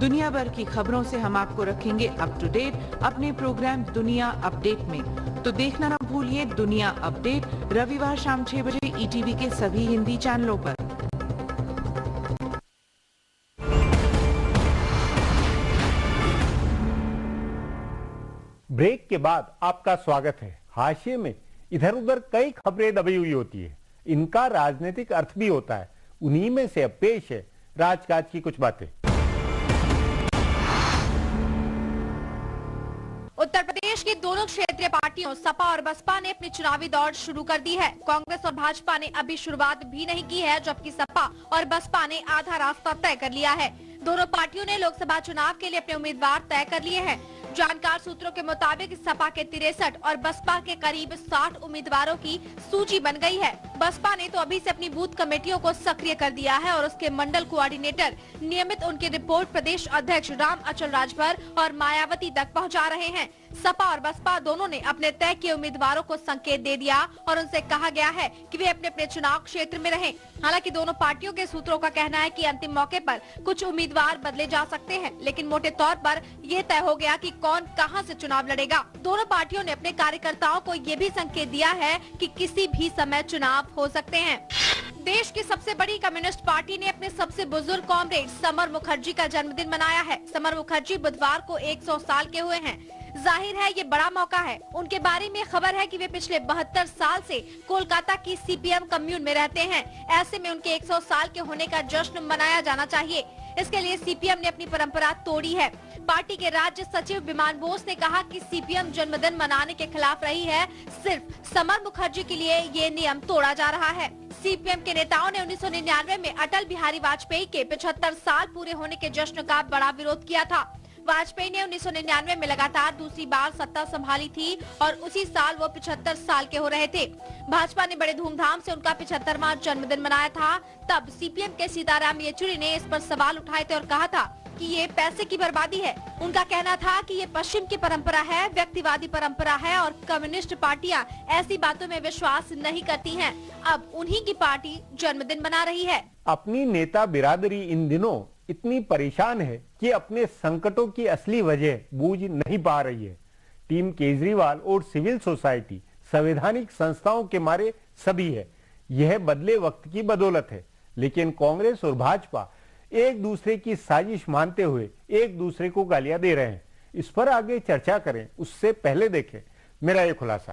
दुनिया भर की खबरों से हम आपको रखेंगे अप टू डेट अपने प्रोग्राम दुनिया अपडेट में। तो देखना ना भूलिए दुनिया अपडेट रविवार शाम 6 बजे ईटीवी के सभी हिंदी चैनलों पर। ब्रेक के बाद आपका स्वागत है। हाशिए में इधर उधर कई खबरें दबी हुई होती है, इनका राजनीतिक अर्थ भी होता है। उन्हीं में से अब पेश है राजकाज की कुछ बातें। उत्तर प्रदेश की दोनों क्षेत्रीय पार्टियों सपा और बसपा ने अपनी चुनावी दौड़ शुरू कर दी है। कांग्रेस और भाजपा ने अभी शुरुआत भी नहीं की है, जबकि सपा और बसपा ने आधा रास्ता तय कर लिया है। दोनों पार्टियों ने लोकसभा चुनाव के लिए अपने उम्मीदवार तय कर लिए हैं। जानकार सूत्रों के मुताबिक सपा के 63 और बसपा के करीब 60 उम्मीदवारों की सूची बन गई है। बसपा ने तो अभी से अपनी बूथ कमेटियों को सक्रिय कर दिया है और उसके मंडल कोऑर्डिनेटर नियमित उनकी रिपोर्ट प्रदेश अध्यक्ष राम अचल राजभर और मायावती तक पहुंचा रहे हैं। सपा और बसपा दोनों ने अपने तय किए उम्मीदवारों को संकेत दे दिया और उनसे कहा गया है कि वे अपने अपने चुनाव क्षेत्र में रहें। हालांकि दोनों पार्टियों के सूत्रों का कहना है कि अंतिम मौके पर कुछ उम्मीदवार बदले जा सकते हैं, लेकिन मोटे तौर पर यह तय हो गया कि कौन कहां से चुनाव लड़ेगा। दोनों पार्टियों ने अपने कार्यकर्ताओं को ये भी संकेत दिया है कि किसी भी समय चुनाव हो सकते हैं। देश की सबसे बड़ी कम्युनिस्ट पार्टी ने अपने सबसे बुजुर्ग कॉमरेड समर मुखर्जी का जन्मदिन मनाया है। समर मुखर्जी बुधवार को 100 साल के हुए हैं। जाहिर है ये बड़ा मौका है। उनके बारे में खबर है कि वे पिछले 72 साल से कोलकाता की सीपीएम कम्यून में रहते हैं। ऐसे में उनके 100 साल के होने का जश्न मनाया जाना चाहिए। इसके लिए सीपीएम ने अपनी परंपरा तोड़ी है। पार्टी के राज्य सचिव विमान बोस ने कहा कि सीपीएम जन्मदिन मनाने के खिलाफ रही है। सिर्फ समर मुखर्जी के लिए ये नियम तोड़ा जा रहा है। सीपीएम के नेताओं ने 1999 में अटल बिहारी वाजपेयी के 75 साल पूरे होने के जश्न का बड़ा विरोध किया था। वाजपेयी ने 1999 में लगातार दूसरी बार सत्ता संभाली थी और उसी साल वो 75 साल के हो रहे थे। भाजपा ने बड़े धूमधाम से उनका 75वां जन्मदिन मनाया था। तब सीपीएम के सीताराम येचुरी ने इस पर सवाल उठाए थे और कहा था कि ये पैसे की बर्बादी है। उनका कहना था कि ये पश्चिम की परंपरा है, व्यक्तिवादी परंपरा है और कम्युनिस्ट पार्टियां ऐसी बातों में विश्वास नहीं करती हैं। अब उन्हीं की पार्टी जन्मदिन मना रही है। अपनी नेता बिरादरी इन दिनों इतनी परेशान है कि अपने संकटों की असली वजह बूझ नहीं पा रही है। टीम केजरीवाल और सिविल सोसाइटी संवैधानिक संस्थाओं के मारे सभी है। यह बदले वक्त की बदौलत है, लेकिन कांग्रेस और भाजपा एक दूसरे की साजिश मानते हुए एक दूसरे को गालियां दे रहे हैं। इस पर आगे चर्चा करें उससे पहले देखें मेरा ये खुलासा।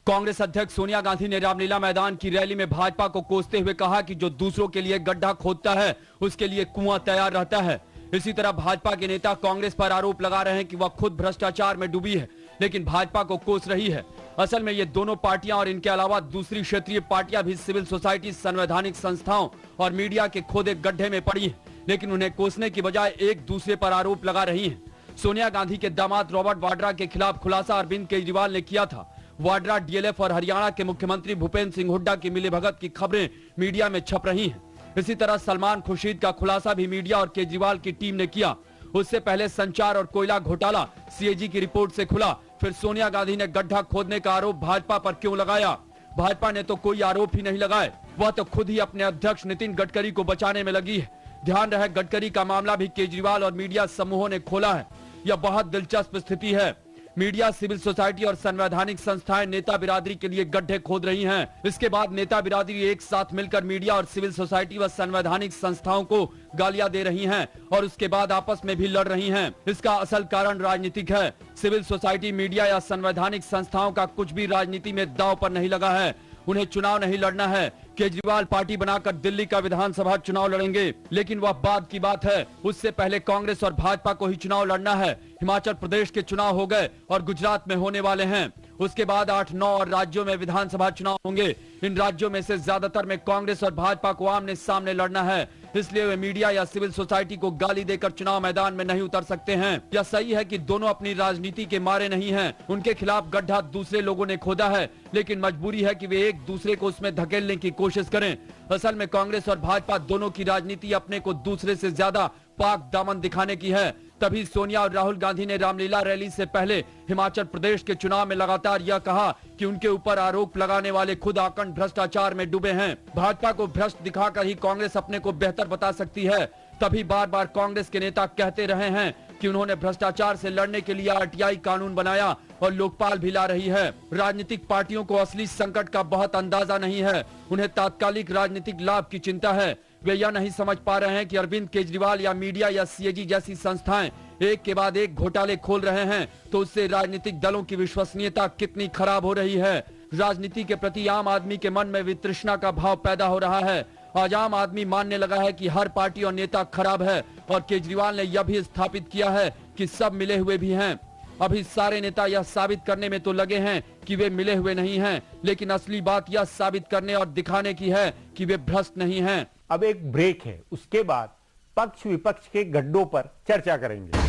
कांग्रेस अध्यक्ष सोनिया गांधी ने रामलीला मैदान की रैली में भाजपा को कोसते हुए कहा कि जो दूसरों के लिए गड्ढा खोदता है उसके लिए कुआं तैयार रहता है। इसी तरह भाजपा के नेता कांग्रेस पर आरोप लगा रहे हैं कि वह खुद भ्रष्टाचार में डूबी है, लेकिन भाजपा को कोस रही है। असल में ये दोनों पार्टियां और इनके अलावा दूसरी क्षेत्रीय पार्टियां भी सिविल सोसाइटी, संवैधानिक संस्थाओं और मीडिया के खोदे गड्ढे में पड़ी हैं, लेकिन उन्हें कोसने की बजाय एक दूसरे पर आरोप लगा रही हैं। सोनिया गांधी के दामाद रॉबर्ट वाड्रा के खिलाफ खुलासा अरविंद केजरीवाल ने किया था। वाड्रा, डीएलएफ और हरियाणा के मुख्यमंत्री भूपेंद्र सिंह हुड्डा की मिलीभगत की खबरें मीडिया में छप रही हैं। इसी तरह सलमान खुर्शीद का खुलासा भी मीडिया और केजरीवाल की टीम ने किया। उससे पहले संचार और कोयला घोटाला सीएजी की रिपोर्ट से खुला। फिर सोनिया गांधी ने गड्ढा खोदने का आरोप भाजपा पर क्यों लगाया? भाजपा ने तो कोई आरोप ही नहीं लगाए, वह तो खुद ही अपने अध्यक्ष नितिन गडकरी को बचाने में लगी है। ध्यान रहे, गडकरी का मामला भी केजरीवाल और मीडिया समूहों ने खोला है। यह बहुत दिलचस्प स्थिति है। मीडिया, सिविल सोसाइटी और संवैधानिक संस्थाएं नेता बिरादरी के लिए गड्ढे खोद रही हैं। इसके बाद नेता बिरादरी एक साथ मिलकर मीडिया और सिविल सोसाइटी व संवैधानिक संस्थाओं को गालियां दे रही हैं और उसके बाद आपस में भी लड़ रही हैं। इसका असल कारण राजनीतिक है। सिविल सोसाइटी, मीडिया या संवैधानिक संस्थाओं का कुछ भी राजनीति में दांव पर नहीं लगा है। उन्हें चुनाव नहीं लड़ना है। केजरीवाल पार्टी बनाकर दिल्ली का विधानसभा चुनाव लड़ेंगे, लेकिन वह बाद की बात है। उससे पहले कांग्रेस और भाजपा को ही चुनाव लड़ना है। हिमाचल प्रदेश के चुनाव हो गए और गुजरात में होने वाले हैं। उसके बाद 8-9 और राज्यों में विधानसभा चुनाव होंगे। इन राज्यों में से ज्यादातर में कांग्रेस और भाजपा को आमने सामने लड़ना है। इसलिए वे मीडिया या सिविल सोसाइटी को गाली देकर चुनाव मैदान में नहीं उतर सकते हैं। यह सही है कि दोनों अपनी राजनीति के मारे नहीं हैं। उनके खिलाफ गड्ढा दूसरे लोगों ने खोदा है, लेकिन मजबूरी है कि वे एक दूसरे को उसमें धकेलने की कोशिश करें। असल में कांग्रेस और भाजपा दोनों की राजनीति अपने को दूसरे से ज्यादा पाक दामन दिखाने की है। तभी सोनिया और राहुल गांधी ने रामलीला रैली से पहले हिमाचल प्रदेश के चुनाव में लगातार यह कहा कि उनके ऊपर आरोप लगाने वाले खुद आकंठ भ्रष्टाचार में डूबे हैं। भाजपा को भ्रष्ट दिखाकर ही कांग्रेस अपने को बेहतर बता सकती है। तभी बार बार कांग्रेस के नेता कहते रहे हैं कि उन्होंने भ्रष्टाचार से लड़ने के लिए आरटीआई कानून बनाया और लोकपाल भी ला रही है। राजनीतिक पार्टियों को असली संकट का बहुत अंदाजा नहीं है, उन्हें तात्कालिक राजनीतिक लाभ की चिंता है। वे यह नहीं समझ पा रहे हैं कि अरविंद केजरीवाल या मीडिया या सीएजी जैसी संस्थाएं एक के बाद एक घोटाले खोल रहे हैं तो उससे राजनीतिक दलों की विश्वसनीयता कितनी खराब हो रही है। राजनीति के प्रति आम आदमी के मन में वितृष्णा का भाव पैदा हो रहा है। आज आम आदमी मानने लगा है कि हर पार्टी और नेता खराब है और केजरीवाल ने यह भी स्थापित किया है कि सब मिले हुए भी हैं। अभी सारे नेता यह साबित करने में तो लगे हैं कि वे मिले हुए नहीं हैं, लेकिन असली बात यह साबित करने और दिखाने की है कि वे भ्रष्ट नहीं हैं। अब एक ब्रेक है, उसके बाद पक्ष विपक्ष के गड्ढों पर चर्चा करेंगे।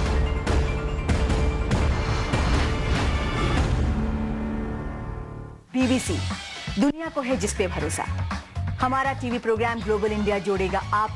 बीबीसी, दुनिया को है जिस पे भरोसा। हमारा टीवी प्रोग्राम ग्लोबल इंडिया जोड़ेगा आपको